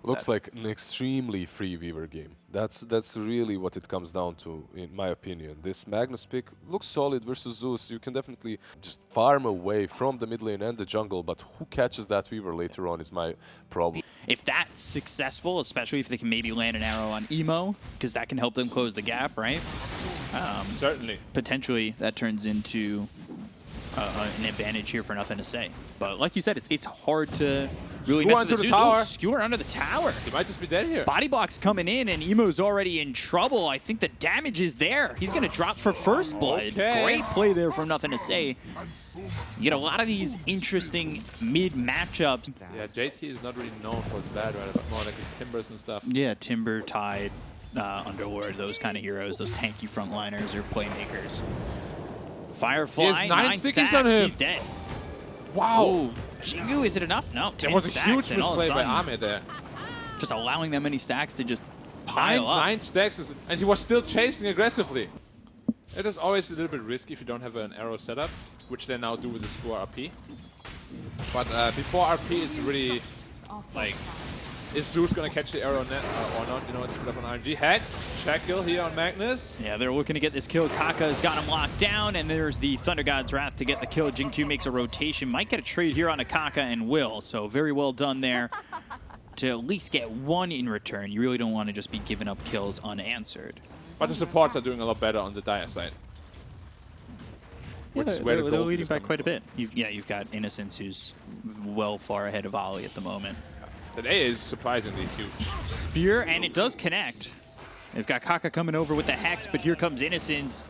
Looks like an extremely free Weaver game. That's really what it comes down to, in my opinion. This Magnus pick looks solid versus Zeus. You can definitely just farm away from the mid lane and the jungle, but who catches that Weaver later on is my problem. If that's successful, especially if they can maybe land an arrow on Emo, because that can help them close the gap, right? Certainly. Potentially, that turns into an advantage here for nothing to say. But like you said, it's hard to really mess with the tower. Skewer under the tower. He might just be dead here. Body block's coming in, and Emo's already in trouble. I think the damage is there. He's going to drop for first blood. Okay. Great play there from nothing to say. You get a lot of these interesting mid matchups. Yeah, JT is not really known for his bad, right? But more like his timbers and stuff. Yeah, Timber, Tide, Underlord, those kind of heroes, those tanky frontliners or playmakers. Firefly, He has 9 stickies stacks, on him. he's dead. Wow. Oh, Jingu, is it enough? No, 10 There was a stacks, huge and all of a misplay by sudden, Ahmed there. just allowing that many stacks to just pile up. 9 stacks, and he was still chasing aggressively. It is always a little bit risky if you don't have an arrow setup, which they now do with the Score RP. But before RP, it's really like, is Zeus gonna catch the arrow net or not? You know, it's a bit of an RNG. Hex, Shackle here on Magnus. Yeah, they're looking to get this kill. Kaka's got him locked down, and there's the Thunder God's Wrath to get the kill. Jinkyu makes a rotation. Might get a trade here on a Kaka and will, so very well done there to at least get one in return. You really don't want to just be giving up kills unanswered. But the supports are doing a lot better on the Dire side. Which is where they're the gold leading is by coming quite a from. bit. You've got Innocence, who's well far ahead of Ollie at the moment. That A is surprisingly huge. Spear, and it does connect. They've got Kaka coming over with the Hex, but here comes Innocence.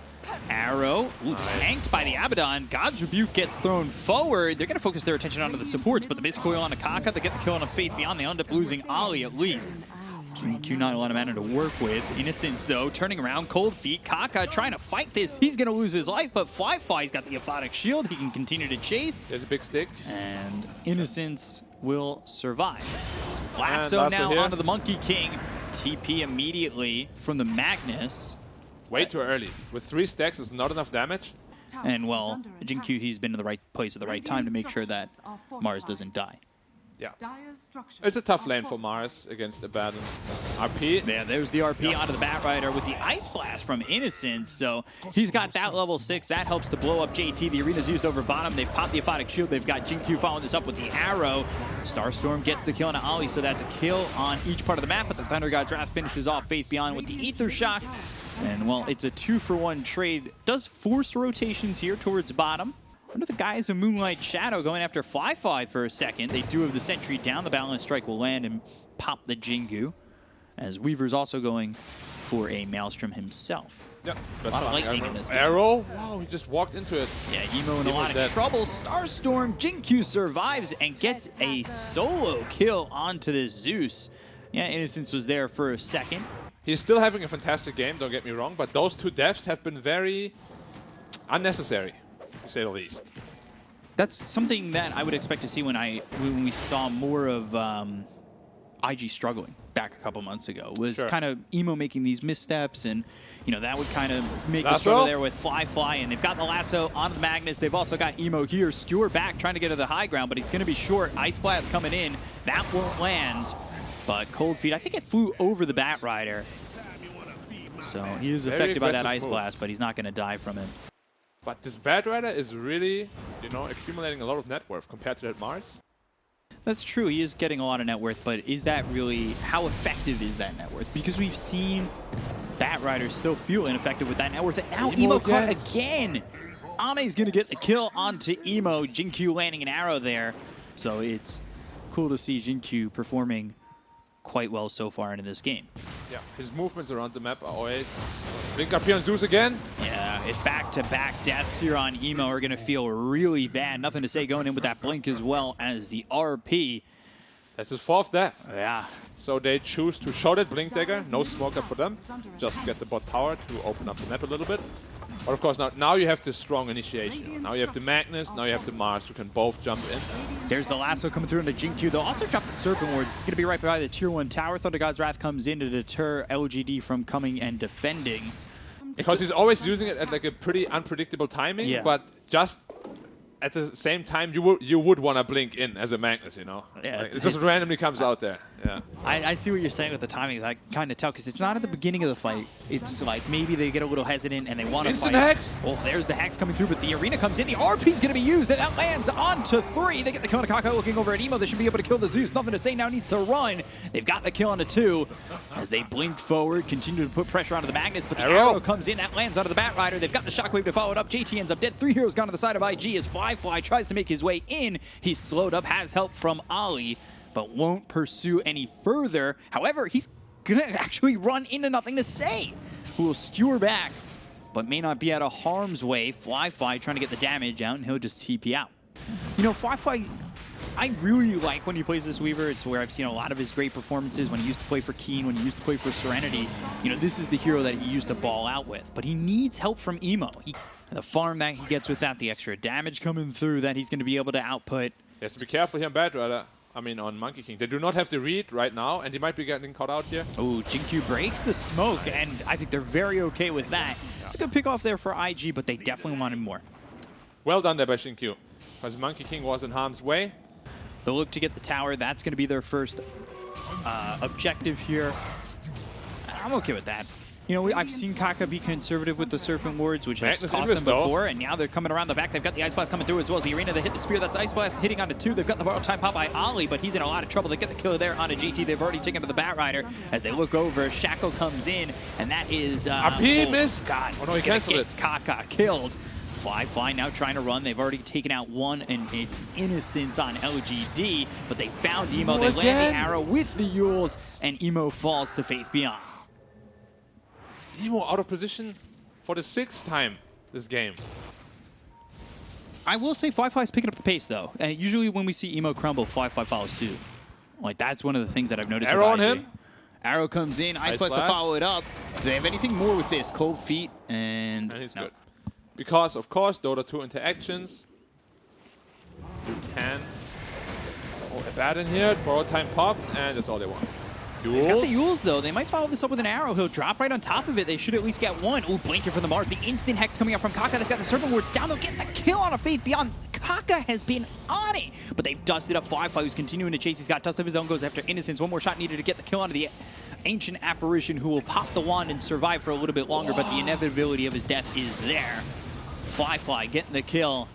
Arrow, tanked by the Abaddon. God's Rebuke gets thrown forward. They're going to focus their attention onto the supports, but the base coil on a Kaka, they get the kill on a Faith Beyond. They end up losing Ollie at least. Q not a lot of mana to work with. Innocence, though, turning around, cold feet. Kaka trying to fight this. He's going to lose his life, but Fly's got the Aphotic Shield. He can continue to chase. There's a big stick. And Innocence will survive. Lasso Lasso now here. onto the Monkey King. TP immediately from the Magnus. Way too early. With 3 stacks, it's not enough damage. And, well, Jinkyu, he's been in the right place at the right time to make sure that Mars doesn't die. Yeah. It's a tough lane for Mars against Abaddon. RP. Yeah, there's the RP onto the Batrider with the Ice Blast from Innocence. So he's got that level 6. That helps to blow up JT. The arena's used over bottom. They've popped the Aphotic Shield. They've got Jinkyu following this up with the Arrow. Starstorm gets the kill on Ollie, so that's a kill on each part of the map. But the Thunder God's Wrath finishes off Faith Beyond with the Ether Shock. And, well, it's a 2-for-1 trade. Does force rotations here towards bottom. Under the guise of Moonlight Shadow going after Fly for a second. They do have the Sentry down. The Balance Strike will land and pop the Jingu. As Weaver's also going for a Maelstrom himself. Yep. A lot of lightning in this game. Arrow. Wow, he just walked into it. Yeah, Emo in a lot of trouble. Starstorm, Jinkyu survives and gets a solo kill onto the Zeus. Yeah, Innocence was there for a second. He's still having a fantastic game, don't get me wrong, but those 2 deaths have been very unnecessary, to say the least. That's something that I would expect to see when we saw more of IG struggling back a couple months ago. Was kind of Emo making these missteps, and that would kind of make the struggle there with Fly, and they've got the lasso onto the Magnus. They've also got Emo here. Skewer back, trying to get to the high ground, but he's going to be short. Ice Blast coming in. That won't land. But Cold Feet, I think it flew over the Batrider. So he is affected by that Ice Blast, but he's not going to die from it. But this Batrider is really, accumulating a lot of net worth compared to that Mars. That's true. He is getting a lot of net worth, but is that really, how effective is that net worth? Because we've seen Batrider still feel ineffective with that net worth. And now Emo caught again. Ame's going to get the kill onto Emo. Jinkyu landing an arrow there. So it's cool to see Jinkyu performing quite well so far into this game. Yeah, his movements around the map are always... Blink up here on Zeus again. Yeah, if back-to-back deaths here on Emo are going to feel really bad. Nothing to say going in with that blink as well as the RP. That's his 4th death. Yeah. So they choose to show that Blink Dagger. No smoke up for them. Just get the bot tower to open up the map a little bit. But of course, now you have this strong initiation. Now you have the Magnus, now you have the Mars, who can both jump in. There's the lasso coming through into Jinkyu. They'll also drop the Serpent Wards. It's going to be right by the Tier 1 tower. Thunder God's Wrath comes in to deter LGD from coming and defending. Because he's always using it at like a pretty unpredictable timing, but just at the same time, you would want to blink in as a Magnus, Yeah, like, it just randomly comes out there. Yeah. I see what you're saying with the timing. I kind of tell because it's not at the beginning of the fight. It's like maybe they get a little hesitant and they want to fight. Instant Hex! Well, there's the Hex coming through, but the arena comes in. The RP's going to be used, and that lands onto 3. They get the kill on Kaka looking over at Emo. They should be able to kill the Zeus. Nothing to say now, needs to run. They've got the kill onto 2 as they blink forward, continue to put pressure onto the Magnus, but the arrow comes in. That lands onto the Bat Rider. They've got the Shockwave to follow it up. JT ends up dead. 3 heroes gone to the side of IG as Fly tries to make his way in. He's slowed up, has help from Ali, but won't pursue any further. However, he's gonna actually run into Nothing to Say, who will skewer back, but may not be out of harm's way. Fly trying to get the damage out, and he'll just TP out. You know, Fly, I really like when he plays this Weaver. It's where I've seen a lot of his great performances when he used to play for Keen, when he used to play for Serenity. You know, this is the hero that he used to ball out with, but he needs help from Emo. The farm that he gets with that, the extra damage coming through that he's going to be able to output. He has to be careful here on Bat Rider. I mean, on Monkey King. They do not have the read right now, and he might be getting caught out here. Oh, Jinkyu breaks the smoke, and I think they're very okay with that. It's a good pick off there for IG, but they definitely wanted more. Well done there by Jinkyu, because Monkey King was in harm's way. They'll look to get the tower. That's going to be their first objective here. I'm okay with that. You know, I've seen Kaka be conservative with the Serpent Wards, which has cost them before, and now they're coming around the back. They've got the Ice Blast coming through as well as the arena. They hit the spear. That's Ice Blast hitting onto 2. They've got the borrow time pop by Ali, but he's in a lot of trouble. They get the killer there onto GT. They've already taken to the Bat Rider. As they look over, Shackle comes in, and that is... RP missed! God, oh no, he canceled it. Kaka killed. Fly now trying to run. They've already taken out 1, and it's Innocence on LGD, but they found Emo. They land the arrow with the Yules, and Emo falls to Faith Beyond. Emo out of position for the 6th time this game. I will say Fly's picking up the pace, though. Usually when we see Emo crumble, Fly follows suit. Like, that's one of the things that I've noticed. Arrow with on IG. him. Arrow comes in. Ice Blast to follow it up. Do they have anything more with this? Cold Feet and he's good. Because, of course, Dota 2 interactions. You can... Oh, a bat in here. Borrow time popped, and that's all they want. They've got the Yules, though. They might follow this up with an arrow. He'll drop right on top of it. They should at least get 1. Ooh, blanket from the Mars. The instant Hex coming out from Kaka. They've got the Serpent Wards down. They'll get the kill on a Faith Beyond. Kaka has been on it, but they've dusted up Fly, who's continuing to chase. He's got dust of his own, goes after Innocence. 1 more shot needed to get the kill onto the Ancient Apparition, who will pop the wand and survive for a little bit longer, but the inevitability of his death is there. Fly getting the kill,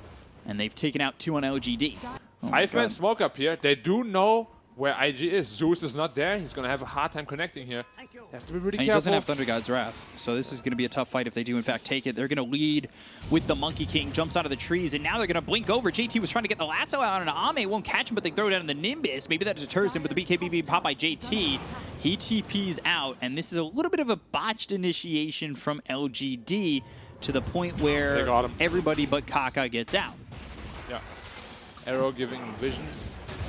and they've taken out 2 on LGD. Oh 5-man smoke up here. They do know where IG is. Zeus is not there. He's going to have a hard time connecting here. They have to be really careful. He doesn't have Thunder God's Wrath, so this is going to be a tough fight if they do, in fact, take it. They're going to lead with the Monkey King. Jumps out of the trees, and now they're going to blink over. JT was trying to get the lasso out on Ame. Won't catch him, but they throw it down in the Nimbus. Maybe that deters him, but the BKB being popped by JT. He TPs out, and this is a little bit of a botched initiation from LGD to the point where everybody but Kaka gets out. Yeah. Arrow giving vision.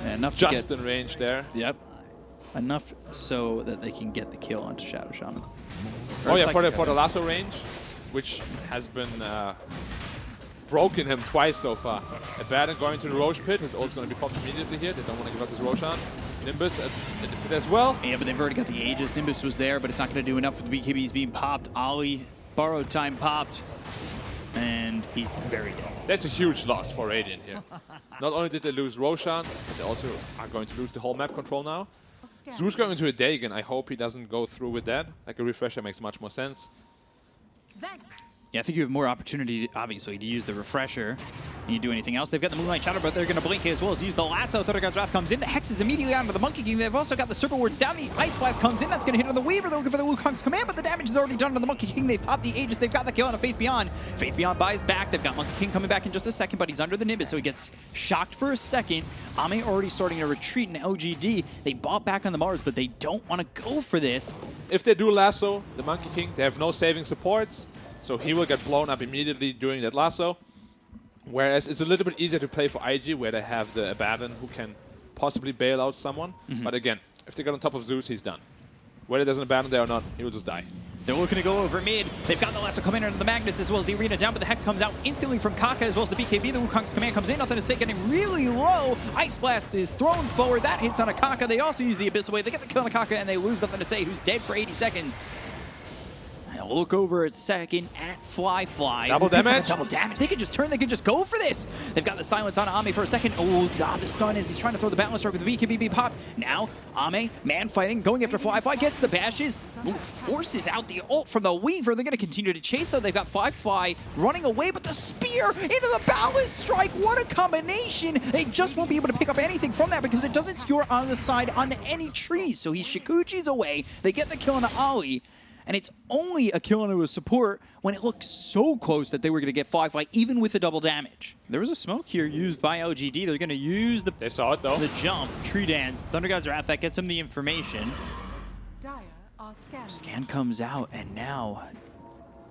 Enough just to in range there. Yep. Enough so that they can get the kill onto Shadow Shaman. Oh yeah, for the lasso range, which has been broken him twice so far. Abaddon going to the Roche pit. His ult's going to be popped immediately here. They don't want to give up his Roshan. Nimbus at the pit as well. Yeah, but they've already got the Aegis. Nimbus was there, but it's not going to do enough with the BKBs being popped. Ali, borrowed time popped, and he's very dead. That's a huge loss for Radiant here. Not only did they lose Roshan, but they also are going to lose the whole map control now. Zeus going into a Dagon. I hope he doesn't go through with that. Like a refresher makes much more sense. Yeah, I think you have more opportunity, obviously, to use the refresher than you do anything else. They've got the Moonlight Shadow, but they're going to blink as well as use the lasso. Thunder God's Wrath comes in. The Hex is immediately onto the Monkey King. They've also got the Serpent Wards down. The Ice Blast comes in. That's going to hit on the Weaver. They're looking for the Wukong's command, but the damage is already done on the Monkey King. They've popped the Aegis. They've got the kill on a Faith Beyond. Faith Beyond buys back. They've got Monkey King coming back in just a second, but he's under the Nimbus, so he gets shocked for a second. Ame already starting to retreat in LGD. They bought back on the Mars, but they don't want to go for this. If they do lasso the Monkey King, they have no saving supports. So he will get blown up immediately during that lasso. Whereas it's a little bit easier to play for IG, where they have the Abaddon who can possibly bail out someone. But again, if they get on top of Zeus, he's done. Whether there's an Abaddon there or not, he will just die. They're looking to go over mid. They've got the lasso coming into the Magnus as well as the arena down, but the Hex comes out instantly from Kaka as well as the BKB. The Wukong's command comes in. Nothing to say, getting really low. Ice Blast is thrown forward. That hits on a Kaka. They also use the Abyssal Wave. They get the kill on a Kaka, and they lose Nothing to Say, who's dead for 80 seconds. They'll look over at second at Fly. Double damage? Double damage. They could just turn. They could just go for this. They've got the silence on Ame for a second. Oh, God, the stun is he's trying to throw the balance stroke with the Bkop pop. Now, Ame, man fighting, going after Fly. Gets the bashes. Ooh, forces out the ult from the Weaver. They're going to continue to chase, though. They've got Fly running away, but the spear into the balance strike. What a combination. They just won't be able to pick up anything from that because it doesn't skewer on the side onto any trees. So he Shikuchi's away. They get the kill on Ali. And it's only a kill into a support when it looked so close that they were going to get Fly, even with the double damage. There was a smoke here used by LGD. They're going to use They saw it, though. the jump, Tree Dance, Thunder God's Wrath. That gets them the information. Scan comes out, and now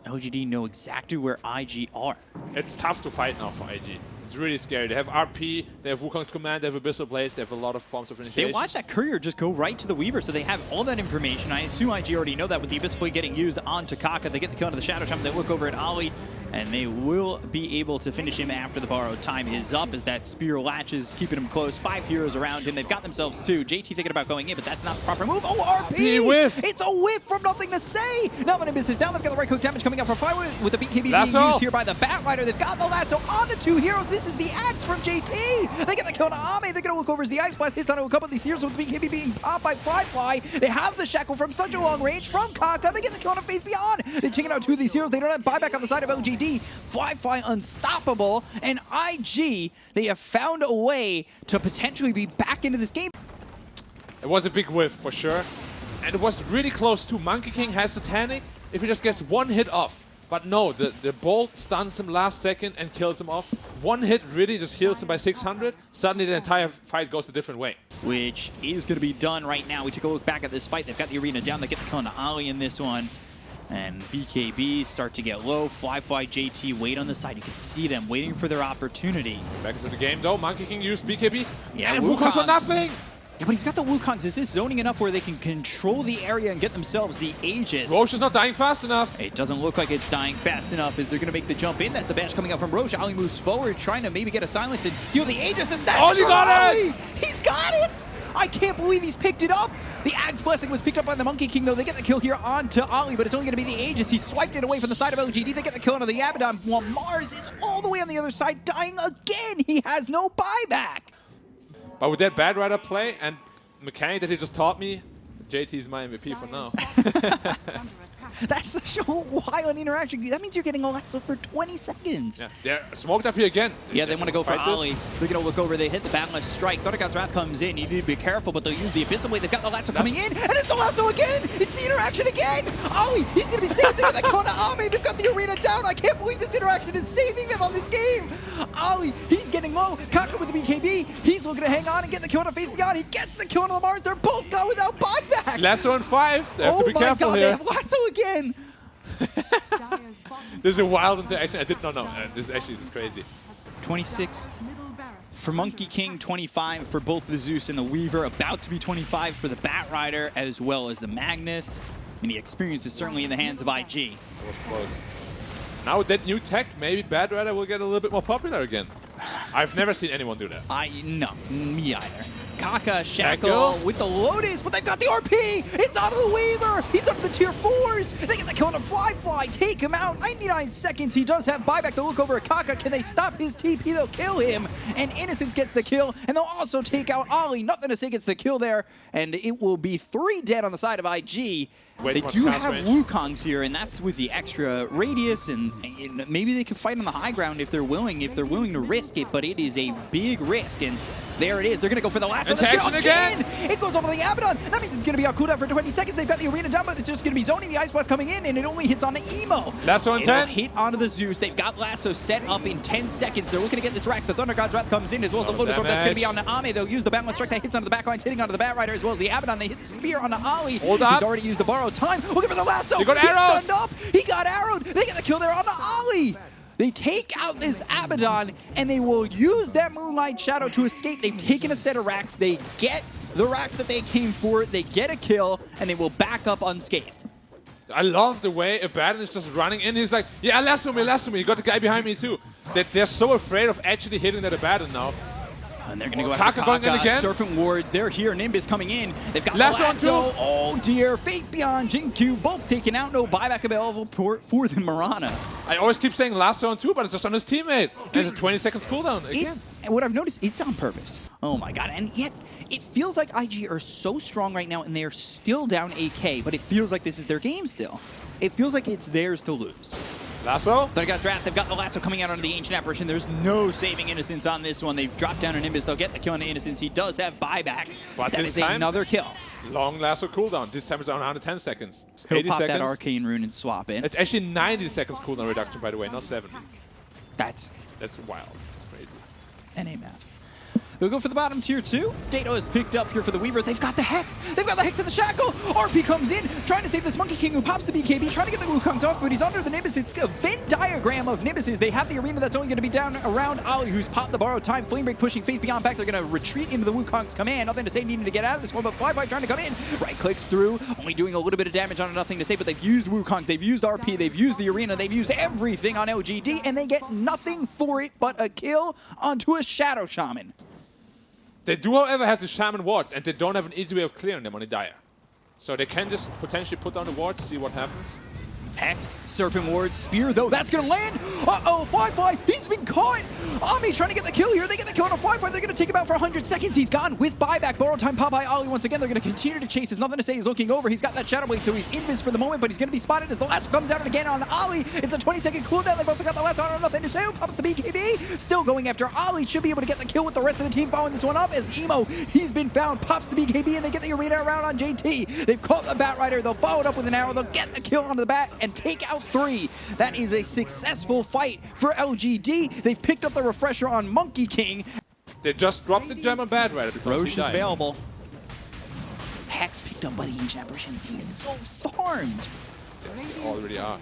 LGD know exactly where IG are. It's tough to fight now for IG. It's really scary. They have RP, they have Wukong's command, they have Abyssal Blades, they have a lot of forms of initiation. They watch that courier just go right to the Weaver, so they have all that information. I assume IG already know that with the Abyssal Blade getting used on Takaka. They get the kill into the Shadow Jump, they look over at Ali, and they will be able to finish him after the borrowed time is up as that spear latches, keeping him close. 5 heroes around him. They've got themselves 2. JT thinking about going in, but that's not the proper move. Oh, RP! Whiff. It's a whiff from nothing to say! Now Venomous is down. They've got the right hook damage coming out from Fire with the BKB being used here by the Batrider. They've got the lasso on the 2 heroes. This is the axe from JT. They get the kill on Ame. They're going to look over as the Ice Blast hits onto a couple of these heroes with the BKB being popped by Fly. They have the shackle from such a long range from Kaka. They get the kill on a Faith Beyond. They're taking out 2 of these heroes. They don't have buyback on the side of LGD. Fly unstoppable, and IG, they have found a way to potentially be back into this game. It was a big whiff for sure, and it was really close too. Monkey King has Satanic if he just gets 1 hit off. But no, the bolt stuns him last second and kills him off. 1 hit really just heals him by 600. Suddenly the entire fight goes a different way. Which is going to be done right now. We take a look back at this fight. They've got the arena down. They get the kill on Ali in this one. And BKB start to get low. Fly, JT wait on the side. You can see them waiting for their opportunity. Back into the game though. Monkey King used BKB. Yeah, and Wukong's for nothing. Yeah, but he's got the Wukongs. Is this zoning enough where they can control the area and get themselves the Aegis? Roche is not dying fast enough. It doesn't look like it's dying fast enough as they're going to make the jump in. That's a bash coming out from Roche. Ali moves forward, trying to maybe get a silence and steal the Aegis. Oh, you got it! He's got it! I can't believe he's picked it up. The Ag's Blessing was picked up by the Monkey King, though. They get the kill here onto Ali, but it's only going to be the Aegis. He swiped it away from the side of LGD. They get the kill onto the Abaddon, while Mars is all the way on the other side, dying again. He has no buyback. But with that Bad Rider play and mechanic that he just taught me, JT's my MVP for now. That's such a wild interaction. That means you're getting a lasso for 20 seconds. Yeah, they're smoked up here again. Yeah, they want to go for Ali. They're going to look over. They hit the Boundless Strike. Thunder God's Wrath comes in. You need to be careful, but they'll use the Abyssal Blade. They've got the lasso coming in, and it's the lasso again. It's the interaction again. Ali, he's going to be saved. They're going to go to Ame. They've got the arena down. I can't believe this interaction is saving them on this game. Ali, he's getting low. Kaka with the BKB. He's looking to hang on and get the kill on a Faith Beyond. He gets the kill on the Mars. They're both gone without buyback. Lasso on 5. They have to be careful God, here. they have lasso again. This is a wild interaction. I did not know. This is crazy. 26 for Monkey King, 25 for both the Zeus and the Weaver, about to be 25 for the Batrider as well as the Magnus. And the experience is certainly in the hands of IG. That was close. Now with that new tech, maybe Bad Rider will get a little bit more popular again. I've never seen anyone do that. No, me either. Kaka, Shackle with the Lotus, but they've got the RP! It's onto the Weaver! He's up to the tier 4s! They get the kill on a Fly, take him out, 99 seconds, he does have buyback to look over at Kaka. Can they stop his TP? They'll kill him, and Innocence gets the kill, and they'll also take out Ali. Nothing to say gets the kill there, and it will be 3 dead on the side of IG. They do have Wukongs here, and that's with the extra radius, and maybe they can fight on the high ground if they're willing to risk it, but it is a big risk, and there it is. They're going to go for the last one. Again! It goes over the Abaddon. That means it's going to be on cooldown for 20 seconds. They've got the arena down, but it's just going to be zoning. The Ice Blast coming in, and it only hits on the Emo. Lasso on 10. Hit onto the Zeus. They've got Lasso set up in 10 seckets. They're looking to get this Rax. The Thunder God's Wrath comes in, as well as the Lotus Orb that's going to be on the Ame. They'll use the Boundless Strike that hits onto the backlines, hitting onto the Batrider, as well as the Abaddon. They hit the Spear on the Ali. Hold up. He's already used the borrowed time. Looking for the lasso. He got He's arrowed. stunned up. He got arrowed. They get the kill there on the Ali. They take out this Abaddon, and they will use that Moonlight Shadow to escape. They've taken a set of racks. They get the racks that they came for. They get a kill, and they will back up unscathed. I love the way Abaddon is just running in. He's like, yeah, lasso me. You got the guy behind me too. They're so afraid of actually hitting that Abaddon now. And they're going to go after Kaka going in again. Serpent Wards, they're here. Nimbus coming in. They've got Lasso on Lasso. two. Oh dear. Faith Beyond, Jinku, both taken out. No buyback available for the Marana. I always keep saying Lasso on 2, but it's just on his teammate. And it's a 20 seconds cooldown again. And what I've noticed, it's on purpose. Oh my god. And yet, it feels like IG are so strong right now, and they're still down AK, but it feels like this is their game still. It feels like it's theirs to lose. Lasso. They got Draft, they've got the Lasso coming out onto the Ancient Apparition. There's no saving Innocence on this one. They've dropped down an Nimbus. They'll get the kill on Innocence. He does have buyback. But that this is time, another kill. Long Lasso cooldown. This time it's on 110 seconds. He'll 80 pop seconds. that Arcane Rune and swap in. It's actually 90 seconds cooldown reduction, by the way, not 70. That's wild. That's crazy. NA math. They'll go for the bottom tier 2. Dato is picked up here for the Weaver. They've got the Hex. They've got the Hex in the Shackle. RP comes in, trying to save this Monkey King who pops the BKB, trying to get the Wukongs off, but he's under the Nimbus. It's a Venn diagram of Nimbuses. They have the arena that's only going to be down around Ali, who's popped the borrowed time. Flame Break pushing Faith Beyond back. They're going to retreat into the Wukong's command. Nothing to say, needing to get out of this one, but Fly trying to come in. Right clicks through, only doing a little bit of damage on a Nothing to Say, but they've used Wukongs, they've used RP, they've used the arena, they've used everything on LGD, and they get nothing for it but a kill onto a Shadow Shaman. They do, however, have the Shaman wards, and they don't have an easy way of clearing them on a Dire. So they can just potentially put down the wards, see what happens. Hex, Serpent Ward, Spear though, that's gonna land! Uh-oh, Fly, he's been caught! Ami trying to get the kill here, they get the kill on a Fly, they're gonna take him out for 100 seconds, he's gone with buyback, borrow time, Popeye Ollie once again, they're gonna continue to chase, there's nothing to say, he's looking over, he's got that Shadow Blade, so he's invis for the moment, but he's gonna be spotted as the Lasso comes out and again on Ollie, it's a 20-second cooldown, they've also got the Lasso on Nothing to Say, pops the BKB, still going after Ollie, should be able to get the kill with the rest of the team following this one up, as Emo, he's been found, pops the BKB, and they get the arena around on JT, they've caught the Bat Rider, they'll follow it up with an arrow, they'll get the kill onto the Bat, and take out 3. That is a successful fight for LGD. They've picked up the refresher on Monkey King. They just dropped the gem on Bad Rider because Roche he is died. available. Hex picked up by the Ancient Apparition. He's so farmed. They already are.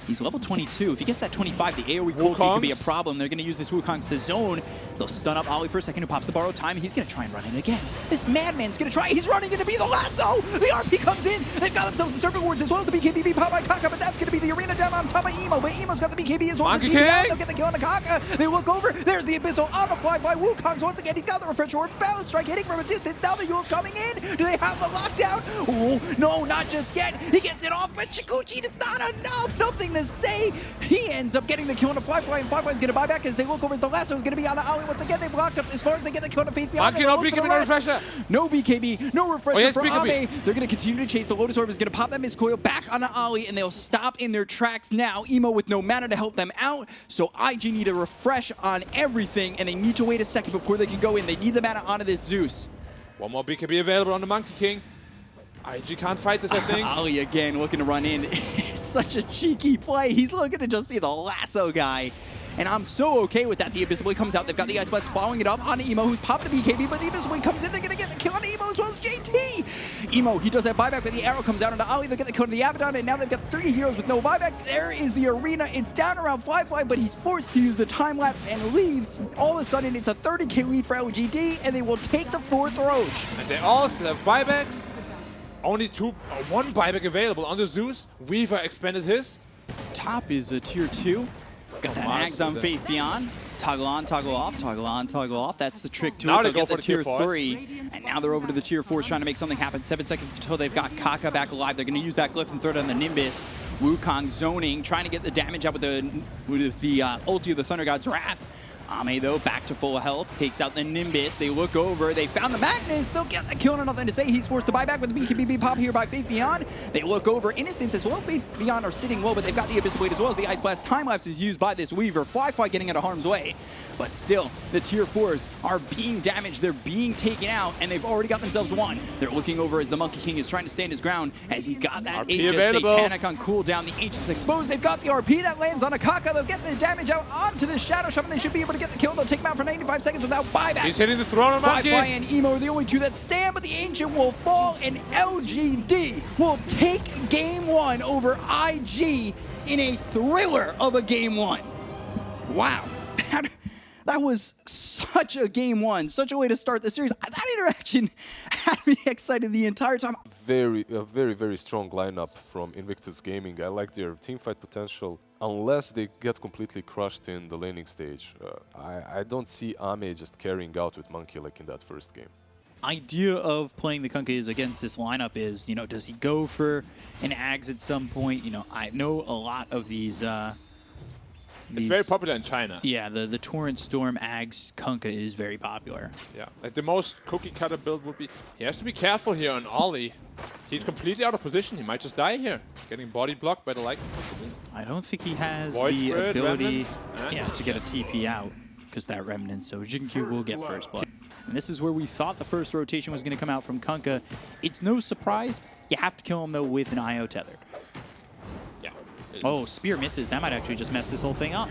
He's level 22. If he gets that 25, the AoE cold feed could be a problem. They're going to use this Wukong's to zone. They'll stun up Ollie for a second, who pops the borrowed time. He's going to try and run in again. This madman's going to try. He's running into be the Lasso. The RP comes in. They've got themselves the Serpent Wards as well as the BKB pop by Kaka, but that's going to be the arena down on top of Emo. But Emo's got the BKB as well as the TP. They'll get the kill on the Kaka. They look over. There's the Abyssal on the Fly by Wukong's once again. He's got the refresher orb. Balance strike hitting from a distance. Now the Yule's coming in. Do they have the lockdown? Oh, no, not just yet. He gets it off, but Chikuchi is not enough. Nothing to say. He ends up getting the kill on the Fly, and Fly is going to buy back as they look over as the Lasso is going to be on the Ollie once again. They blocked up as far as they get the kill on the Faith Beyond. No BKB, no refresher. No BKB, no refresher for BKB. Ame. They're going to continue to chase. The Lotus Orb is going to pop that Mist Coil back on the Ollie, and they'll stop in their tracks now. Emo with no mana to help them out, so IG need a refresh on everything, and they need to wait a second before they can go in. They need the mana onto this Zeus. One more BKB available on the Monkey King. IG can't fight this, I think. Ollie again looking to run in. Such a cheeky play. He's looking to just be the Lasso guy. And I'm so okay with that. The Abyssal Blade comes out. They've got the Ice Blast following it up on Emo, who's popped the BKB, but the Abyssal Blade comes in. They're going to get the kill on Emo as well as JT. Emo, he does have buyback, but the arrow comes out onto Ollie. They'll get the kill on the Abaddon, and now they've got 3 heroes with no buyback. There is the arena. It's down around Fly, but he's forced to use the time lapse and leave. All of a sudden, it's a 30k lead for LGD, and they will take the 4th Roche. And they also have buybacks. Only one buyback available on the Zeus. Weaver expanded his. Top is a tier 2. Got that Ags on Faith Beyond. Toggle on, toggle off, toggle on, toggle off. That's the trick to now it. They'll they go get for the tier fours. 3. And now they're over to the tier 4s trying to make something happen. 7 seconds until they've got Kaka back alive. They're going to use that glyph and throw it on the Nimbus. Wukong zoning, trying to get the damage out with the ulti of the Thunder God's Wrath. Ame, though, back to full health, takes out the Nimbus. They look over. They found the Magnus. They'll get the kill on Nothing to Say. He's forced to buy back with the BKB pop here by Faith Beyond. They look over. Innocence as well. Faith Beyond are sitting low, but they've got the Abyssal Blade as well as the Ice Blast. Time Lapse is used by this Weaver. Fly getting out of harm's way. But still, the tier 4s are being damaged. They're being taken out, and they've already got themselves one. They're looking over as the Monkey King is trying to stand his ground as he got that Aegis Satanic on cooldown. The Ancient's exposed. They've got the RP that lands on a Kaka. They'll get the damage out onto the Shadow Shaman. They should be able to get the kill. They'll take him out for 95 seconds without buyback. He's hitting the throne of Monkey. Fly and Emo are the only 2 that stand, but the Ancient will fall, and LGD will take Game 1 over IG in a thriller of a Game 1. Wow. That was such a game one, such a way to start the series. That interaction had me excited the entire time. A very strong lineup from Invictus Gaming. I like their teamfight potential. Unless they get completely crushed in the laning stage, I don't see Ame just carrying out with Monkey like in that first game. Idea of playing the Kunkkas against this lineup is, does he go for an Ags at some point? I know a lot of these. It's very popular in China. Yeah, the Torrent Storm Ags Kunkka is very popular. Yeah, like the most cookie cutter build would be, he has to be careful here on Ollie. He's completely out of position. He might just die here. He's getting body blocked by the Lycan. I don't think he has Void the Spirit, ability Remnant. to get a TP out because that Remnant. So Jinkyu will get first blood. And this is where we thought the first rotation was going to come out from Kunkka. It's no surprise. You have to kill him, though, with an IO tethered. Yeah. Oh, Spear misses. That might actually just mess this whole thing up.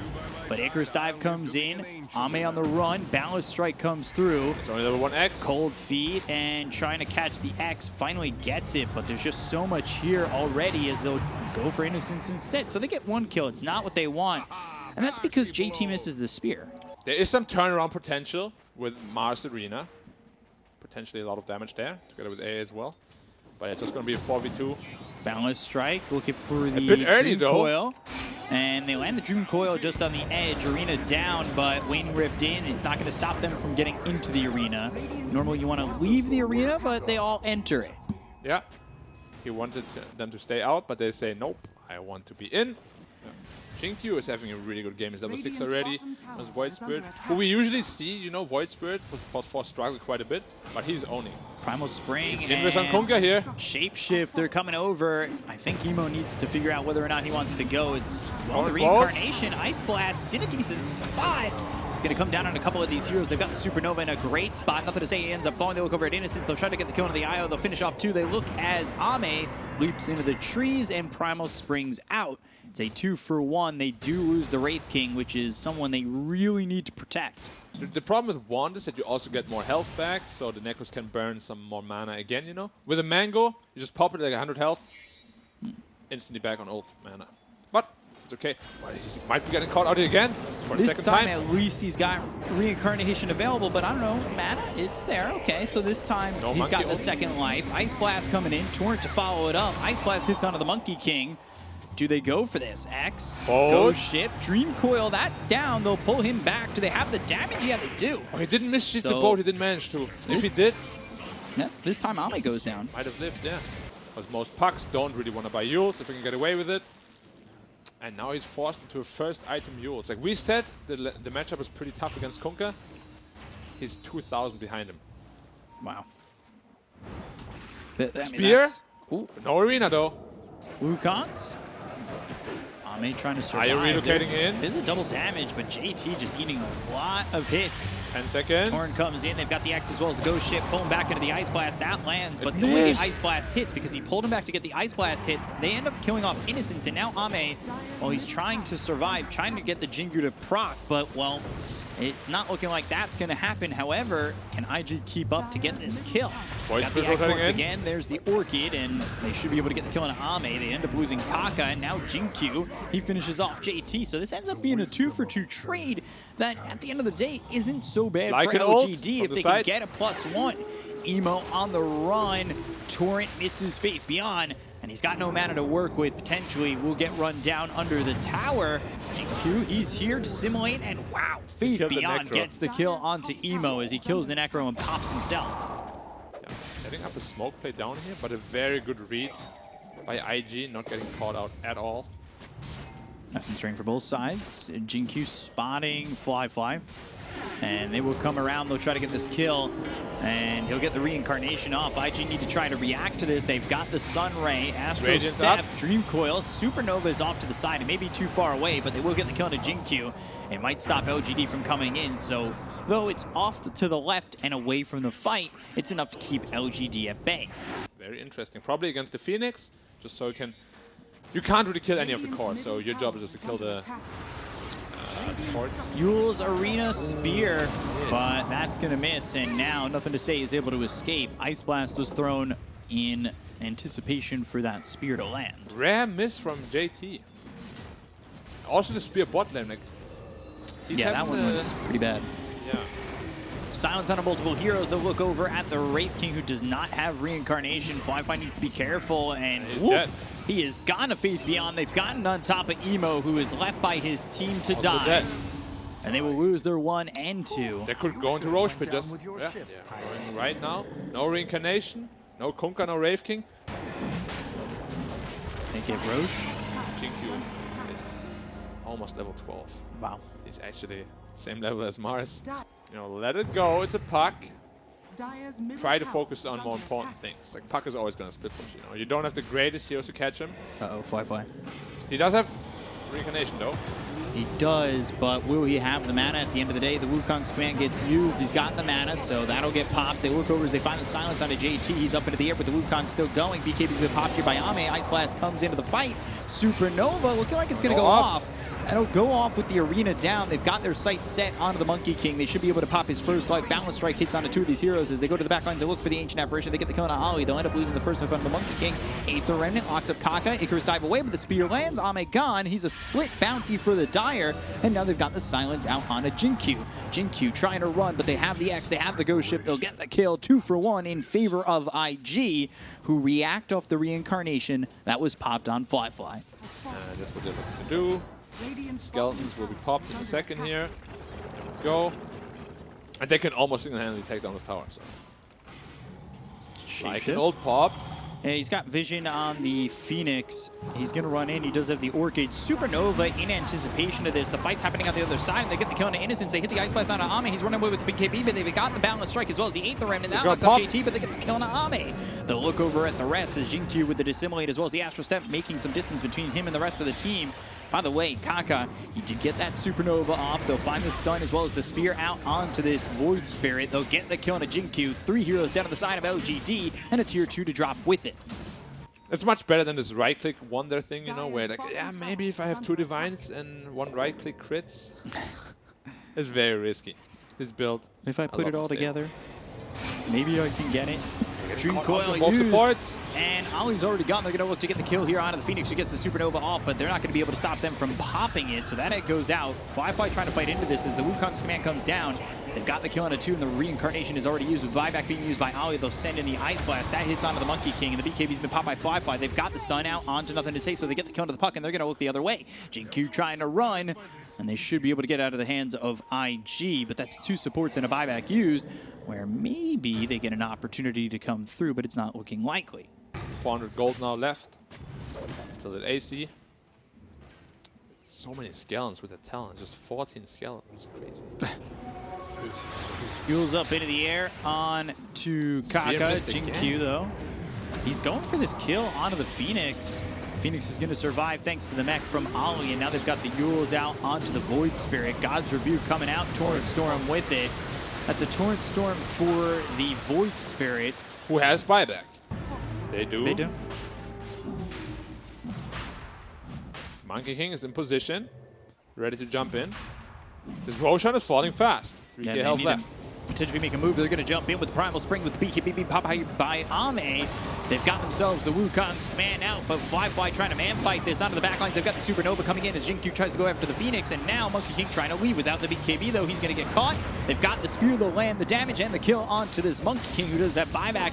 But Icarus Dive comes in. Ame on the run. Ballast Strike comes through. It's only level 1 X. Cold Feet and trying to catch the X. Finally gets it, but there's just so much here already as they'll go for Innocence instead. So they get one kill. It's not what they want. And that's because JT misses the Spear. There is some turnaround potential with Mars Arena. Potentially a lot of damage there, together with A as well. But it's just going to be a 4v2. Balanced Strike, looking for the bit early, Dream though. Coil. And they land the Dream Coil just on the edge. Arena down, but Wing Rift in. It's not going to stop them from getting into the arena. Normally you want to leave the arena, but they all enter it. Yeah. He wanted them to stay out, but they say, nope, I want to be in. Jinkyu is having a really good game. He's level 6 already. As Void Spirit, who we usually see, Void Spirit was for struggle quite a bit, but he's owning. Primal Spring Invis on and Kunkka here. Shapeshift, they're coming over. I think Emo needs to figure out whether or not he wants to go. It's well, the Reincarnation, Ice Blast, it's in a decent spot. It's going to come down on a couple of these heroes. They've got the Supernova in a great spot. Nothing to say, he ends up falling. They look over at Innocence. They'll try to get the kill into the IO. They'll finish off 2. They look as Ame leaps into the trees and Primal Springs out. It's a 2-for-1. They do lose the Wraith King, which is someone they really need to protect. The problem with Wand is that you also get more health back, so the Necros can burn some more mana again, With a Mango, you just pop it like 100 health, instantly back on ult mana. But it's okay. He might be getting caught out again for the second time. At least he's got Reincarnation available, but I don't know, mana, it's there. Okay, so this time he's got the second life. Ice Blast coming in, Torrent to follow it up. Ice Blast hits onto the Monkey King. Do they go for this? X, Ghost Ship, Dream Coil, that's down. They'll pull him back. Do they have the damage? Yeah, they do. Oh, he didn't miss the boat. He didn't manage to. If he did, yeah, this time Ame goes down. Might have lived, yeah. Because most pucks don't really want to buy Yules if we can get away with it. And now he's forced into a first item Yules. Like we said, the matchup is pretty tough against Kunkka. He's 2,000 behind him. Wow. Spear? No arena though. Wukongs? Ame trying to survive. Are you relocating in? There's a double damage, but JT just eating a lot of hits. 10 seconds. Torn comes in. They've got the X as well as the Ghost Ship. Pulling back into the Ice Blast. That lands, but the way the Ice Blast hits, because he pulled him back to get the Ice Blast hit, they end up killing off Innocence. And now Ame, well, he's trying to survive, trying to get the Jingu to proc, but, well, it's not looking like that's going to happen. However, can IG keep up to get this kill? Got the X once again. There's the Orchid, and they should be able to get the kill on Ame. They end up losing Kaka, and now Jinkyu, he finishes off JT. So this ends up being a 2-for-2 trade that, at the end of the day, isn't so bad for LGD if they can get a +1. Emo on the run. Torrent misses Faith Beyond, and he's got no mana to work with. Potentially will get run down under the tower. Jinkyu, he's here to simulate, and wow, Faith Beyond gets the kill onto Emo as he kills the Necro and pops himself. Yeah, setting up a smoke play down here, but a very good read by IG, not getting caught out at all. Nice and string for both sides. Jinkyu spotting Fly. And they will come around, they'll try to get this kill, and he'll get the Reincarnation off. IG need to try to react to this. They've got the Sun Ray, Astro Step, Dream Coil, Supernova is off to the side. It may be too far away, but they will get the kill to Jinkyu. It might stop LGD from coming in, so though it's off to the left and away from the fight, it's enough to keep LGD at bay. Very interesting. Probably against the Phoenix, just so you can't really kill any of the cores, so your job is just to kill the supports. Yule's Arena Spear, but that's going to miss, and now nothing to say is able to escape. Ice Blast was thrown in anticipation for that Spear to land. Rare miss from JT. Also the Spear bot lane, like, Yeah, that one was pretty bad. Yeah. Silence on multiple heroes. They'll look over at the Wraith King, who does not have reincarnation. Flyfly needs to be careful, and dead. he is gone to Faith Beyond. They've gotten on top of Emo, who is left by his team to Also die. dead. And they will lose their 1 and 2. They could go into Roche Pit just going right now. No reincarnation, no Kunkka, no Wraith King. They get Roche. GQ is almost level 12. Wow. He's actually same level as Mars. You know, let it go. It's a puck. Try to focus on more important things. Like, puck is always going to split push. You know, you don't have the greatest heroes to catch him. Uh-oh, Flyfly. He does have reincarnation though. He does, but will he have the mana at the end of the day? The Wukong's command gets used. He's got the mana, so that'll get popped. They look over as they find the silence on a JT. He's up into the air, but the Wukong still going. BKB's been popped here by Ame. Ice Blast comes into the fight. Supernova looking like it's going to go off. That'll go off with the arena down. They've got their sights set onto the Monkey King. They should be able to pop his first life. Balance Strike hits onto 2 of these heroes as they go to the back lines to look for the Ancient Apparition. They get the kill on Ollie. They'll end up losing the first one from the Monkey King. Aether Remnant locks up Kaka. Icarus dive away, but the spear lands. Ame gone. He's a split bounty for the Dire. And now they've got the silence out on a Jinkyu. Jinkyu trying to run, but they have the X. They have the Ghost Ship. They'll get the kill. 2 for 1 in favor of IG, who react off the reincarnation that was popped on Flyfly. That's what they're looking to do. Skeletons will be popped in a second here. Go. And they can almost single-handedly take down this tower. So. Like an old pop. Yeah, he's got vision on the Phoenix. He's going to run in. He does have the Orchid. Supernova in anticipation of this. The fight's happening on the other side. They get the kill on Innocence. They hit the Ice Blast on Ame. He's running away with the BKB, but they've got the Balance Strike as well as the Aether Remnant. That locks up JT, but they get the kill on Ame. They'll look over at the rest as Jinkyu with the Dissimulate as well as the Astral Step, making some distance between him and the rest of the team. By the way, Kaka, he did get that Supernova off. They'll find the stun as well as the spear out onto this Void Spirit. They'll get the kill on a Jinkyu. 3 heroes down on the side of LGD and a tier 2 to drop with it. It's much better than this right-click wonder thing, you know, where like, yeah, maybe if I have 2 divines and 1 right-click crits. It's very risky. This build. If I put it all together, maybe I can get it. Dream Coil both used, supports. and Ollie's already gone. They're going to look to get the kill here onto the Phoenix, who gets the Supernova off, but they're not going to be able to stop them from popping it, so that it goes out. Flyfly trying to fight into this as the Wukong's command comes down. They've got the kill on a 2, and the reincarnation is already used, with buyback being used by Ollie. They'll send in the Ice Blast. That hits onto the Monkey King, and the BKB's been popped by Flyfly. They've got the stun out onto nothing to say, so they get the kill onto the puck, and they're going to look the other way. Jinkyu trying to run, and they should be able to get out of the hands of IG, but that's 2 supports and a buyback used, where maybe they get an opportunity to come through, but it's not looking likely. 400 gold now left. Till the AC. So many skeletons with a talent, just 14 skeletons. Crazy. Fuels up into the air on to Kaka. Jinkyu, though. He's going for this kill onto the Phoenix. Phoenix is going to survive thanks to the mech from Ollie, and now they've got the Yules out onto the Void Spirit. God's Rebuke coming out, Torrent Storm with it. That's a Torrent Storm for the Void Spirit. Who has buyback? They do. They do. Monkey King is in position, ready to jump in. This Roshan is falling fast. 3k health left. Potentially make a move. They're going to jump in with the Primal Spring with the BKB pop by Ame. They've got themselves the Wukong's command out, but Flyfly trying to man-fight this onto the backline. They've got the Supernova coming in as Jinkyu tries to go after the Phoenix, and now Monkey King trying to leave without the BKB, though. He's going to get caught. They've got the Spear, they'll land the damage and the kill onto this Monkey King, who does that buyback.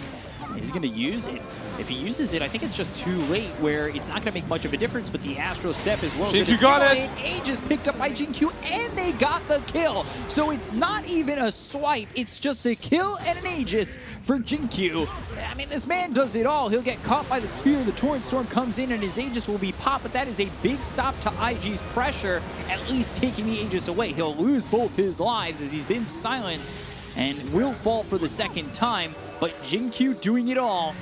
He's going to use it. If he uses it, I think it's just too late, where it's not going to make much of a difference, but the Astral Step as well. Jinkyu got it! Aegis picked up by Jinkyu, and they got the kill. So it's not even a swipe, it's just a kill and an Aegis for Jinkyu. I mean, this man does it all. He'll get caught by the spear, the Torrent Storm comes in, and his Aegis will be popped, but that is a big stop to IG's pressure, at least taking the Aegis away. He'll lose both his lives as he's been silenced, and will fall for the second time, but Jinkyu doing it all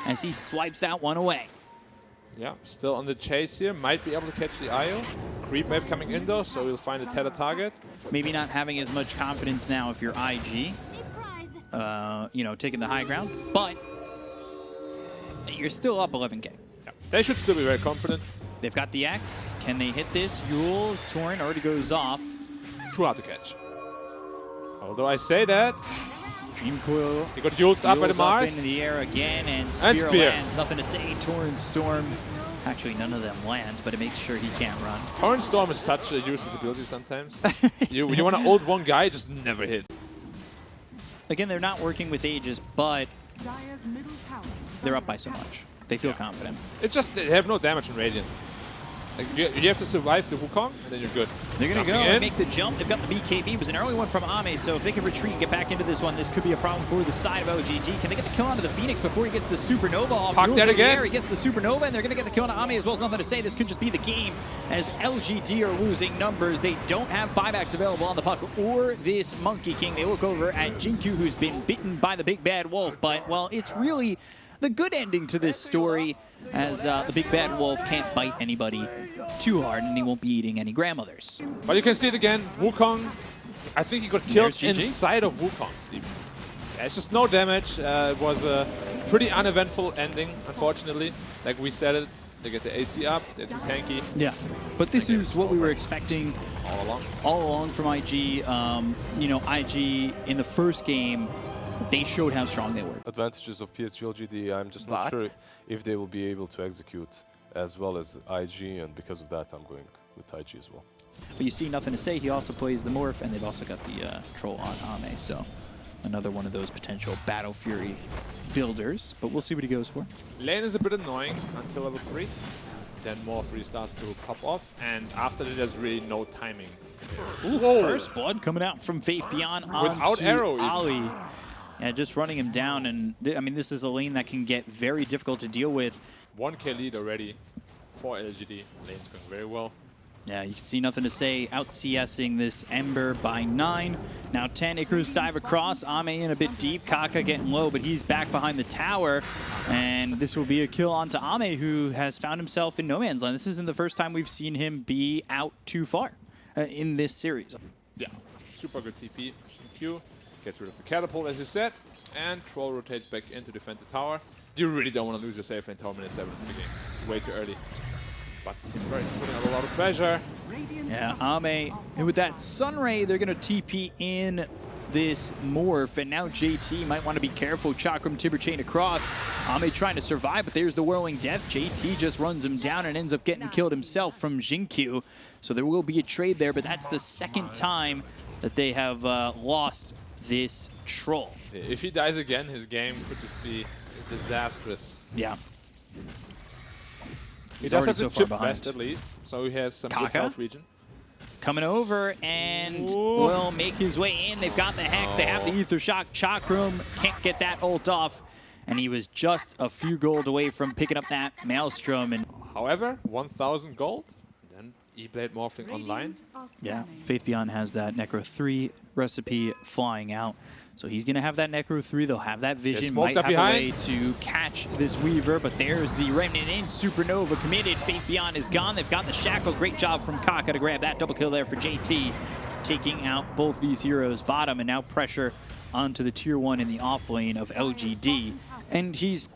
as he swipes that one away. Yeah, still on the chase here. Might be able to catch the IO. Creep wave coming in though, so he'll find a tether target. Maybe not having as much confidence now if you're IG, you know, taking the high ground, but you're still up 11k. Yeah. They should still be very confident. They've got the X. Can they hit this? Yule's Torrent already goes off. Too hard to catch. Although I say that, Dream Coil. he got Yule's up by the Mars. Up into the air again, and Spear lands. Nothing to say. Torrent Storm Actually, none of them land, but it makes sure he can't run. Torrent Storm is such a useless ability sometimes. you want to ult one guy, just never hit. Again, they're not working with Aegis, but they're up by so much. They feel confident. It's just they have no damage in Radiant. Like, you have to survive the Wukong, and then you're good. They're going to go and make the jump. They've got the BKB. It was an early one from Ame, so if they can retreat and get back into this one, this could be a problem for the side of LGD. Can they get the kill onto the Phoenix before he gets the Supernova off? Park that again. He gets the Supernova, and they're going to get the kill on Ame as well. As nothing to say. This could just be the game as LGD are losing numbers. They don't have buybacks available on the puck or this Monkey King. They look over at Jinku, who's been bitten by the big bad wolf, but, well, it's really the good ending to this story, as the big bad wolf can't bite anybody too hard, and he won't be eating any grandmothers. But you can see it again. Wukong, I think he got killed inside of Wukong's even. Yeah, it's just no damage. It was a pretty uneventful ending, unfortunately. Like we said it, they get the AC up, they're too tanky. Yeah, but this is what we were expecting all along from IG. You know, IG in the first game, they showed how strong they were. Advantages of PSG LGD, I'm just not sure if they will be able to execute as well as IG, and because of that, I'm going with IG as well. But you see, nothing to say. He also plays the Morph, and they've also got the Troll on Ame, so another one of those potential Battle Fury builders. But we'll see what he goes for. Lane is a bit annoying until level 3. Then Morph really starts to pop off, and after that, there's really no timing. Ooh, first blood coming out from Faith Beyond without arrow. Ali. Yeah, just running him down, and I mean, this is a lane that can get very difficult to deal with. 1k lead already for LGD. Lane's going very well. Yeah, you can see nothing to say. Out CSing this Ember by 9. Now 10. Icarus dive across. Ame in a bit deep. Kaka getting low, but he's back behind the tower. And this will be a kill onto Ame, who has found himself in no man's land. This isn't the first time we've seen him be out too far in this series. Yeah, super good TP. Q gets rid of the catapult, as you said. And Troll rotates back in to defend the tower. You really don't want to lose your safe lane tower minute 7 into the game. It's way too early. But Timber is putting out a lot of pressure. Yeah, Ame, and with that Sunray, they're going to TP in this Morph, and now JT might want to be careful. Chakram Timber chain across. Ame trying to survive, but there's the Whirling Death. JT just runs him down and ends up getting killed himself from Jinkyu. So there will be a trade there, but that's the second time that they have lost this Troll. If he dies again, his game could just be disastrous. Yeah. He does have to chip best at least, so he has some good health region. Coming over and will make his way in. They've got the Hex, they have the Ether Shock. Chakram can't get that ult off, and he was just a few gold away from picking up that Maelstrom. And however, 1,000 gold, then E-Blade morphing online. Yeah, Faith Beyond has that Necro 3 recipe flying out. So he's going to have that Necro 3. They'll have that vision. Might have a way to catch this Weaver, but there's the Remnant in. Supernova committed. Faith Beyond is gone. They've got the Shackle. Great job from Kaka to grab that double kill there for JT. Taking out both these heroes bottom, and now pressure onto the tier 1 in the off lane of LGD. And he's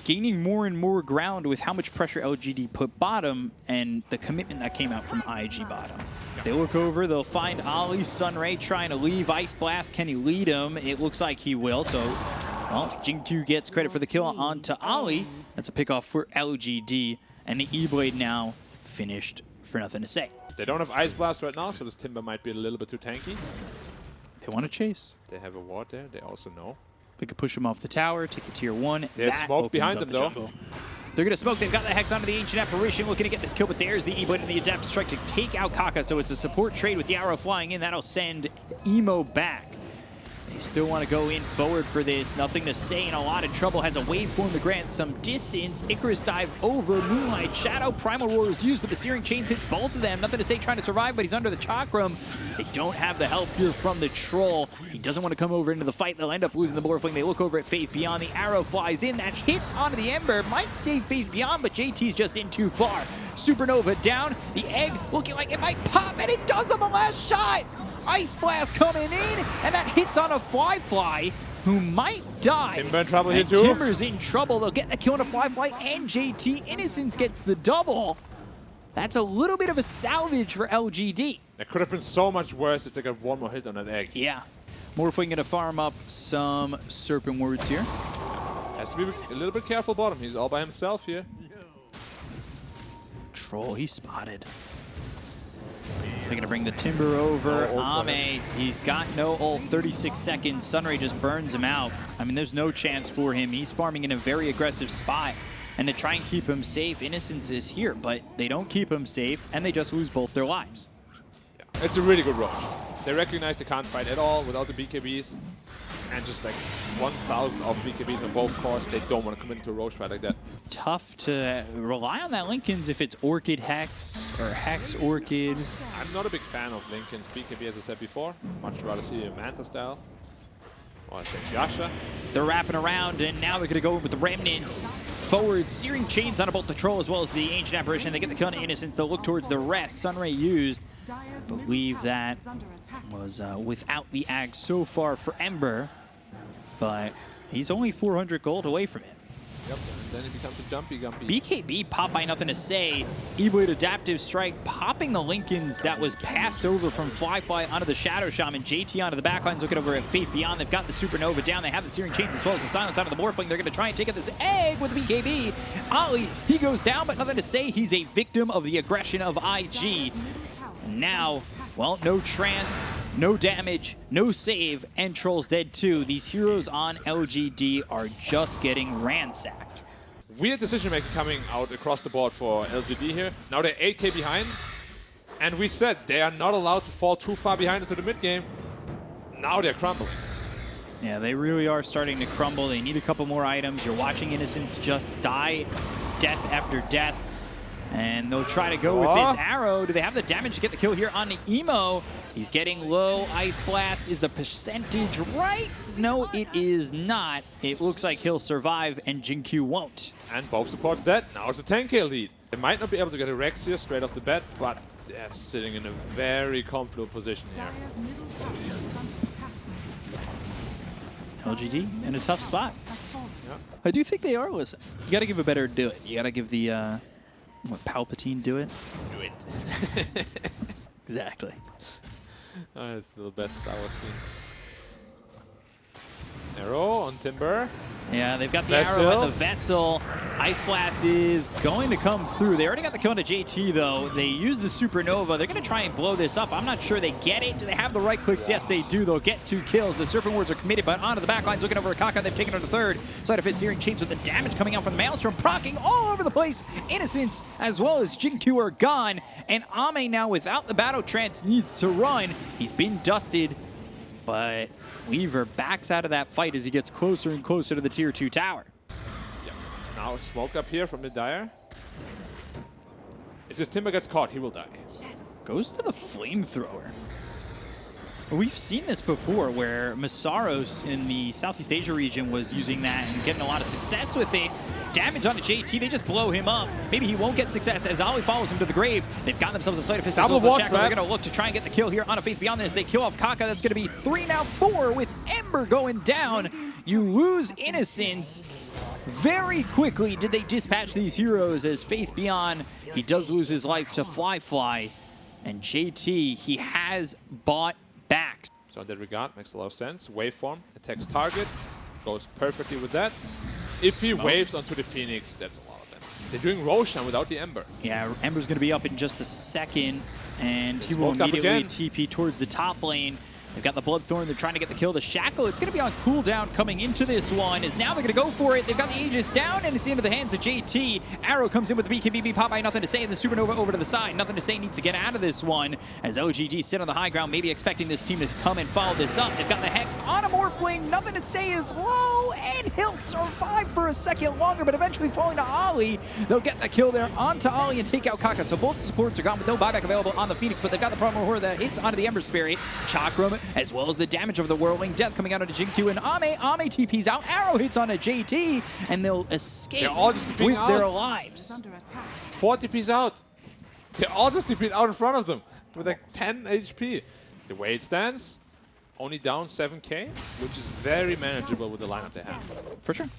gaining more and more ground with how much pressure LGD put bottom and the commitment that came out from IG bottom. They look over, they'll find Ali. Sunray trying to leave. Ice Blast, can he lead him? It looks like he will, so well, Jinkyu gets credit for the kill onto Ali. That's a pickoff for LGD, and the E-Blade now finished for nothing to say. They don't have Ice Blast right now, so this Timber might be a little bit too tanky. They want to chase. They have a ward there, they also know. They could push him off the tower, take the tier 1. There's smoke behind them, though. They're going to smoke. They've got the Hex onto the Ancient Apparition, looking to get this kill, but there's the E-Blade and the Adaptive Strike to take out Kaka, so it's a support trade with the arrow flying in. That'll send Emo back. They still want to go in forward for this. Nothing to say, in a lot of trouble. Has a waveform to grant some distance. Icarus dive over. Moonlight Shadow. Primal Roar is used, but the Searing Chains hits both of them. Nothing to say, trying to survive, but he's under the Chakram. They don't have the help here from the Troll. He doesn't want to come over into the fight. They'll end up losing the Morphling. They look over at Faith Beyond. The arrow flies in. That hits onto the Ember. Might save Faith Beyond, but JT's just in too far. Supernova down. The egg looking like it might pop, and it does on the last shot. Ice Blast coming in, and that hits on a Fly, who might die. Timber in trouble here too. Timber's in trouble. They'll get the kill on a Fly, and JT Innocence gets the double. That's a little bit of a salvage for LGD. That could have been so much worse if they got one more hit on that egg. Yeah. Morphling going to farm up some Serpent Words here. Has to be a little bit careful bottom. He's all by himself here. Troll, he's spotted. They're going to bring the Timber over. Ame, he's got no ult, 36 seconds. Sunray just burns him out. I mean, there's no chance for him. He's farming in a very aggressive spot. And to try and keep him safe, Innocence is here, but they don't keep him safe, and they just lose both their lives. Yeah. It's a really good Roche. They recognize they can't fight at all without the BKBs. And just like 1,000 of BKBs on both cores, they don't want to come into a Roche fight like that. Tough to rely on that Linken's if it's Orchid Hex or Hex Orchid. I'm not a big fan of Linken's BKB, as I said before. Much rather see a Manta style. Or a Sexy Asha. They're wrapping around, and now they're going to go in with the Remnants. Forward, Searing Chains on both the Troll as well as the Ancient Apparition. They get the kill on Innocence. They'll look towards the rest. Sunray used. I believe that was without the Ag so far for Ember, but he's only 400 gold away from it. Yep, and then it becomes a jumpy gumpy. BKB popped by Nothing to Say. E-Blade Adaptive Strike popping the Linken's that was passed over from Fly onto the Shadow Shaman. JT onto the backlines looking over at Faith Beyond. They've got the Supernova down. They have the Searing Chains as well as the Silence out of the Morphling. They're going to try and take out this Egg with the BKB. Ollie, he goes down, but Nothing to Say. He's a victim of the aggression of IG. And now, well, no trance, no damage, no save, and Troll's dead too. These heroes on LGD are just getting ransacked. Weird decision making coming out across the board for LGD here. Now they're 8k behind, and we said they are not allowed to fall too far behind into the mid game. Now they're crumbling. Yeah, they really are starting to crumble. They need a couple more items. You're watching Innocence just die death after death. And they'll try to go with this arrow. Do they have the damage to get the kill here on the Emo? He's getting low. Ice Blast. Is the percentage right? No, it is not. It looks like he'll survive, and Jinkyu won't. And both supports dead. Now it's a 10k lead. They might not be able to get a Rex here straight off the bat, but they're sitting in a very comfortable position here. LGD in a tough spot. Yep. I do think they are listening. You got to give a better do it. You got to give the... what, Palpatine do it? Do it. Exactly. It's the best I was seeing. Arrow on Timber. Yeah, they've got the arrow and the Vessel. Ice Blast is going to come through. They already got the kill into JT, though. They use the Supernova. They're going to try and blow this up. I'm not sure they get it. Do they have the right clicks? Yes, they do. They'll get 2 kills. The Serpent Wards are committed, but onto the backlines, looking over at Kaka. They've taken on the third. Side of his Searing Chains with the damage coming out from the Maelstrom, procking all over the place. Innocence, as well as Jinkyu, are gone. And Ame now, without the Battle Trance, needs to run. He's been dusted. But Weaver backs out of that fight as he gets closer and closer to the Tier 2 tower. Yeah. Now smoke up here from the Dire. If this Timber gets caught, he will die. Goes to the Flamethrower. We've seen this before where Masaros in the Southeast Asia region was using that and getting a lot of success with it. Damage onto JT, they just blow him up. Maybe he won't get success as Ollie follows him to the grave. They've got themselves a Sight of His as well as the Shackle. They're going to look to try and get the kill here on a Faith Beyond this. They kill off Kaka. That's going to be 3 now 4 with Ember going down. You lose Innocence. Very quickly did they dispatch these heroes as Faith Beyond, he does lose his life to Fly. And JT, he has bought back. So in that regard, makes a lot of sense. Waveform, attacks target, goes perfectly with that. If he waves onto the Phoenix, that's a lot of them. They're doing Roshan without the Ember. Yeah, Ember's going to be up in just a second, and he will immediately TP towards the top lane. They've got the Bloodthorn. They're trying to get the kill. The Shackle, it's going to be on cooldown coming into this one, as now they're going to go for it. They've got the Aegis down, and it's into the hands of JT. Arrow comes in with the BKB pop by Nothing to Say, and the Supernova over to the side. Nothing to Say needs to get out of this one, as LGD sit on the high ground, maybe expecting this team to come and follow this up. They've got the Hex on a Morphling. Nothing to Say is low, and he'll survive for a second longer, but eventually falling to Ollie. They'll get the kill there onto Ollie and take out Kaka. So both supports are gone with no buyback available on the Phoenix, but they've got the Primal Horror that hits onto the Ember Spirit. Chakram, as well as the damage of the Whirling Death coming out onto Jinkyu and Ame. Ame TP's out. Arrow hits on a JT, and they'll escape with their lives. 4 TP's out. They're all just TP'd out in front of them with like 10 HP. The way it stands, only down 7k, which is very manageable with the lineup they have. For sure.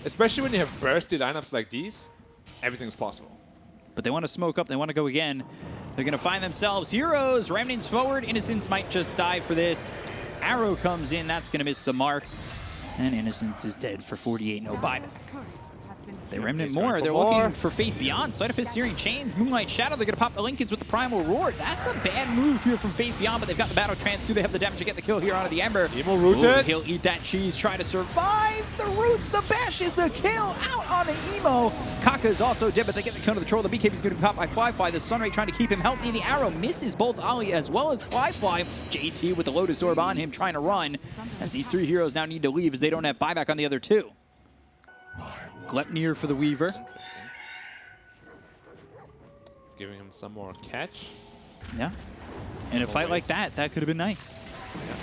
Especially when you have bursty lineups like these, everything's possible. But they want to smoke up. They want to go again. They're going to find themselves heroes. Remnants forward. Innocence might just die for this. Arrow comes in. That's going to miss the mark. And Innocence is dead for 48. No buyback. They Remnant He's going more. for They're more. looking for Faith Beyond. Sleight of Fist, Searing Chains, Moonlight Shadow. They're going to pop the Lincolns with the Primal Roar. That's a bad move here from Faith Beyond, but they've got the Battle Trance too. They have the damage to get the kill here onto the Ember. Emo rooted. Ooh, he'll eat that cheese, try to survive. The roots, the bash is the kill out on the Emo. Kaka is also dead, but they get the counter of the troll. The Bkop is going to be popped by Flyfly. The Sunray trying to keep him healthy. The arrow misses both Ali as well as Flyfly. JT with the Lotus Orb on him trying to run, as these three heroes now need to leave as they don't have buyback on the other two. Glepnir for the Weaver. Interesting. Giving him some more catch. Yeah. In a fight like that, that could have been nice. Yeah.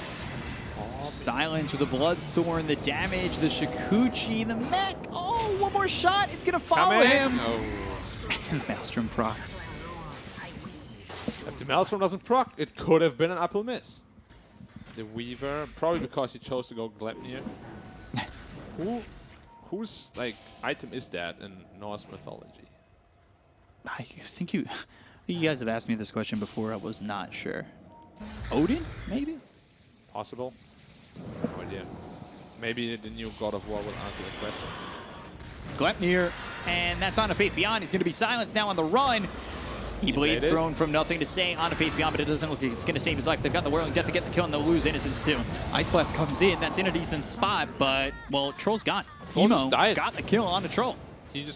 Silence with the Bloodthorn, the damage, the Shikuchi, the mech. Oh, one more shot. It's going to follow him. Oh. Maelstrom procs. If the Maelstrom doesn't proc, it could have been an uphill miss. The Weaver, probably because he chose to go Glepnir. Whose like item is that in Norse mythology? I think you guys have asked me this question before. I was not sure. Odin, maybe? Possible. No idea. Maybe the new God of War will answer the question. Glepnir, and that's on a Faith Beyond. He's going to be silenced now on the run. Blade thrown from nothing to say on a Faith Beyond, but it doesn't look like it's going to save his life. They've got the Whirling Death to get the kill, and they'll lose Innocence too. Ice Blast comes in. That's in a decent spot, but, well, Troll's gone. Emo got the kill on the Troll. He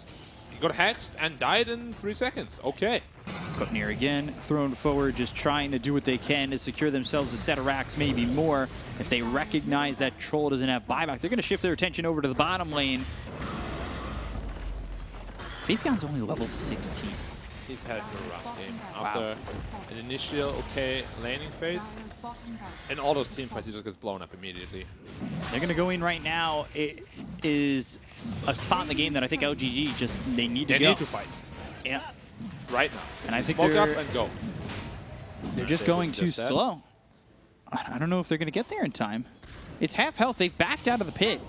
got hexed and died in 3 seconds. Okay. Glepnir again, thrown forward, just trying to do what they can to secure themselves a set of racks, maybe more. If they recognize that Troll doesn't have buyback, they're going to shift their attention over to the bottom lane. Faith Beyond's only level 16. He's had a rough game. After an initial okay laning phase, in all those team fights, he just gets blown up immediately. They're going to go in right now. It is a spot in the game that I think LGD just, they need to go. They need to fight. Yeah. Right now. And I think smoke up they're and go. just going too slow. I don't know if they're going to get there in time. It's half health. They've backed out of the pit.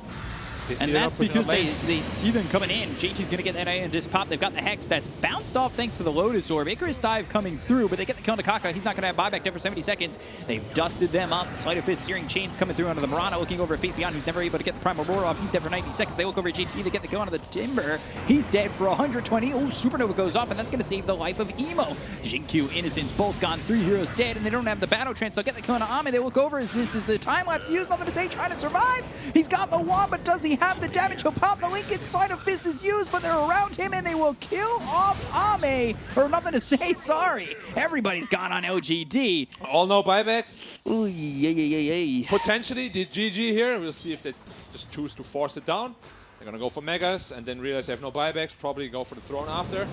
And that's because they see them coming in. JT's going to get that and just pop. They've got the Hex that's bounced off thanks to the Lotus Orb. Icarus Dive coming through, but they get the kill on Kaka. He's not going to have buyback there for 70 seconds. They've dusted them up. Sleight of Fist, Searing Chains coming through onto the Mirana, looking over at Faith Beyond, who's never able to get the Primal Roar off. He's dead for 90 seconds. They look over at JT. They get the kill onto the Timber. He's dead for 120. Oh, Supernova goes off, and that's going to save the life of Emo. Jinkyu, Innocence, both gone. 3 heroes dead, and they don't have the Battle Trance. They'll get the kill on Ame. They look over as this is the time-lapse used. Nothing to say, trying to survive. He's got the wand, but does he have the damage? He'll pop the Lincoln. Sleight of Fist is used, but they're around him, and they will kill off Ame. Or nothing to say, sorry. Everybody's gone on LGD. All no buybacks. Ooh, yeah. Potentially the GG here. We'll see if they just choose to force it down. They're going to go for Megas and then realize they have no buybacks. Probably go for the throne after.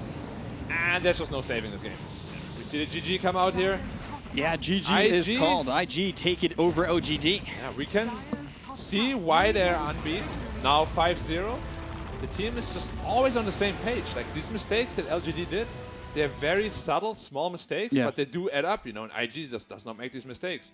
And there's just no saving this game. We see the GG come out here. Yeah, GG is called. IG take it over OGD. Yeah, we can see why they're unbeaten. Now 5-0. The team is just always on the same page. Like these mistakes that LGD did, they're very subtle, small mistakes, but they do add up, you know, and IG just does not make these mistakes.